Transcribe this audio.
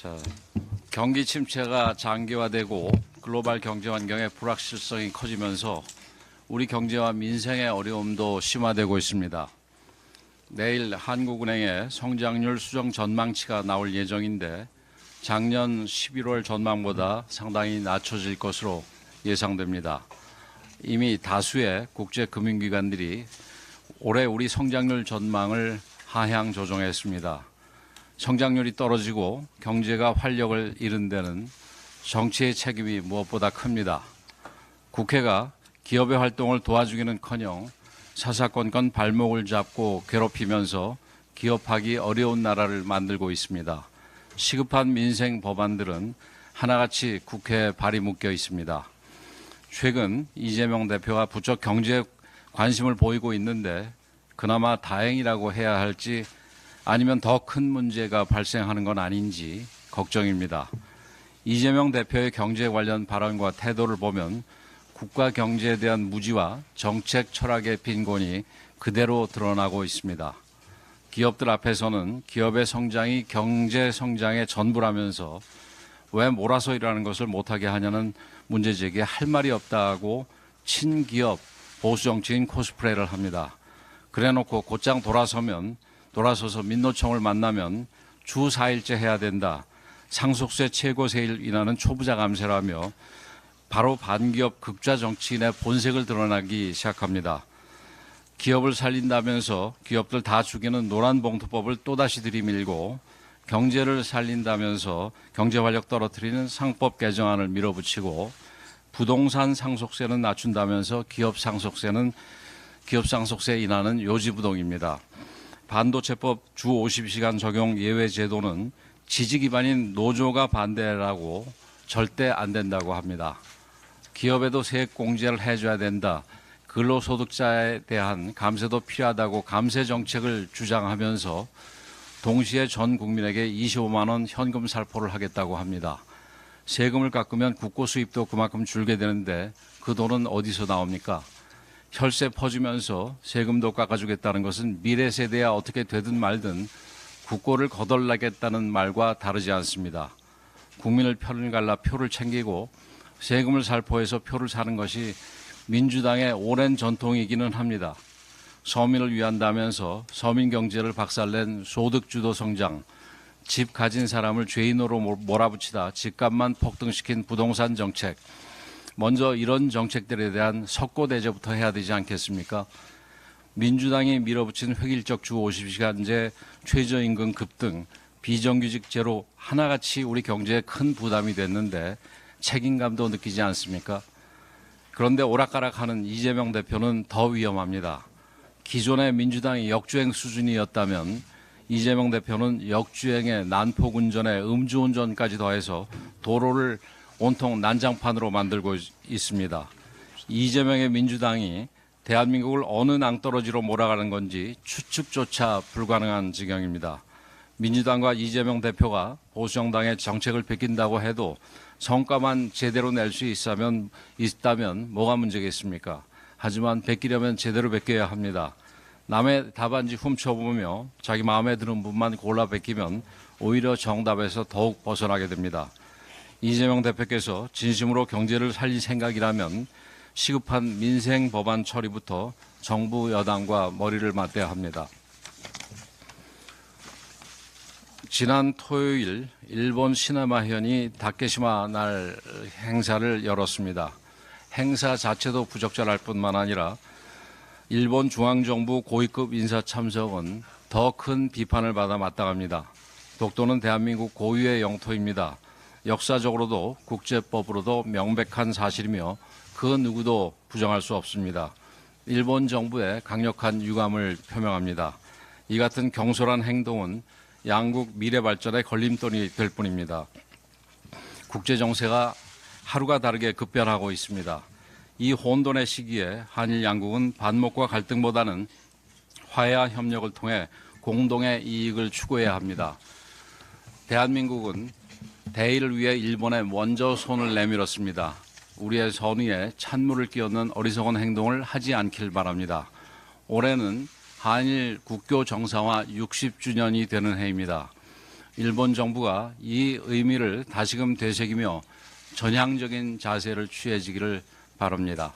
자, 경기 침체가 장기화되고 글로벌 경제 환경의 불확실성이 커지면서 우리 경제와 민생의 어려움도 심화되고 있습니다. 내일 한국은행의 성장률 수정 전망치가 나올 예정인데 작년 11월 전망보다 상당히 낮춰질 것으로 예상됩니다. 이미 다수의 국제금융기관들이 올해 우리 성장률 전망을 하향 조정했습니다. 성장률이 떨어지고 경제가 활력을 잃은 데는 정치의 책임이 무엇보다 큽니다. 국회가 기업의 활동을 도와주기는커녕 사사건건 발목을 잡고 괴롭히면서 기업하기 어려운 나라를 만들고 있습니다. 시급한 민생 법안들은 하나같이 국회에 발이 묶여 있습니다. 최근 이재명 대표가 부쩍 경제에 관심을 보이고 있는데 그나마 다행이라고 해야 할지 아니면 더 큰 문제가 발생하는 건 아닌지 걱정입니다. 이재명 대표의 경제 관련 발언과 태도를 보면 국가 경제에 대한 무지와 정책 철학의 빈곤이 그대로 드러나고 있습니다. 기업들 앞에서는 기업의 성장이 경제 성장의 전부라면서 왜 몰아서 일하는 것을 못하게 하냐는 문제 제기에 할 말이 없다고 친기업 보수 정치인 코스프레를 합니다. 그래놓고 곧장 돌아서서 민노총을 만나면 주 4일째 해야 된다. 상속세 최고 세일 인하는 초부자 감세라며 바로 반기업 극좌 정치인의 본색을 드러나기 시작합니다. 기업을 살린다면서 기업들 다 죽이는 노란봉투법을 또다시 들이밀고 경제를 살린다면서 경제 활력 떨어뜨리는 상법 개정안을 밀어붙이고 부동산 상속세는 낮춘다면서 기업 상속세 인하는 요지부동입니다. 반도체법 주 50시간 적용 예외 제도는 지지 기반인 노조가 반대라고 절대 안 된다고 합니다. 기업에도 세액 공제를 해줘야 된다. 근로소득자에 대한 감세도 필요하다고 감세 정책을 주장하면서 동시에 전 국민에게 25만 원 현금 살포를 하겠다고 합니다. 세금을 깎으면 국고 수입도 그만큼 줄게 되는데 그 돈은 어디서 나옵니까? 혈세 퍼주면서 세금도 깎아주겠다는 것은 미래 세대야 어떻게 되든 말든 국고를 거덜나겠다는 말과 다르지 않습니다. 국민을 편을 갈라 표를 챙기고 세금을 살포해서 표를 사는 것이 민주당의 오랜 전통이기는 합니다. 서민을 위한다면서 서민 경제를 박살낸 소득주도 성장, 집 가진 사람을 죄인으로 몰아붙이다 집값만 폭등시킨 부동산 정책, 먼저 이런 정책들에 대한 석고대죄부터 해야 되지 않겠습니까? 민주당이 밀어붙인 획일적 주 50시간제 최저임금 급등, 비정규직 제로 하나같이 우리 경제에 큰 부담이 됐는데 책임감도 느끼지 않습니까? 그런데 오락가락하는 이재명 대표는 더 위험합니다. 기존의 민주당이 역주행 수준이었다면 이재명 대표는 역주행에 난폭운전에 음주운전까지 더해서 도로를 온통 난장판으로 만들고 있습니다. 이재명의 민주당이 대한민국을 어느 낭떠러지로 몰아가는 건지 추측조차 불가능한 지경입니다. 민주당과 이재명 대표가 보수정당의 정책을 베낀다고 해도 성과만 제대로 낼 수 있다면 뭐가 문제겠습니까? 하지만 베끼려면 제대로 베껴야 합니다. 남의 답안지 훔쳐보며 자기 마음에 드는 분만 골라 베끼면 오히려 정답에서 더욱 벗어나게 됩니다. 이재명 대표께서 진심으로 경제를 살릴 생각이라면 시급한 민생 법안 처리부터 정부 여당과 머리를 맞대야 합니다. 지난 토요일 일본 시네마현이 다케시마 날 행사를 열었습니다. 행사 자체도 부적절할 뿐만 아니라 일본 중앙정부 고위급 인사 참석은 더 큰 비판을 받아 마땅합니다. 독도는 대한민국 고유의 영토입니다. 역사적으로도 국제법으로도 명백한 사실이며 그 누구도 부정할 수 없습니다. 일본 정부의 강력한 유감을 표명합니다. 이 같은 경솔한 행동은 양국 미래 발전의 걸림돌이 될 뿐입니다. 국제 정세가 하루가 다르게 급변하고 있습니다. 이 혼돈의 시기에 한일 양국은 반목과 갈등보다는 화해와 협력을 통해 공동의 이익을 추구해야 합니다. 대한민국은 대의를 위해 일본에 먼저 손을 내밀었습니다. 우리의 선의에 찬물을 끼얹는 어리석은 행동을 하지 않길 바랍니다. 올해는 한일 국교 정상화 60주년이 되는 해입니다. 일본 정부가 이 의미를 다시금 되새기며 전향적인 자세를 취해지기를 바랍니다.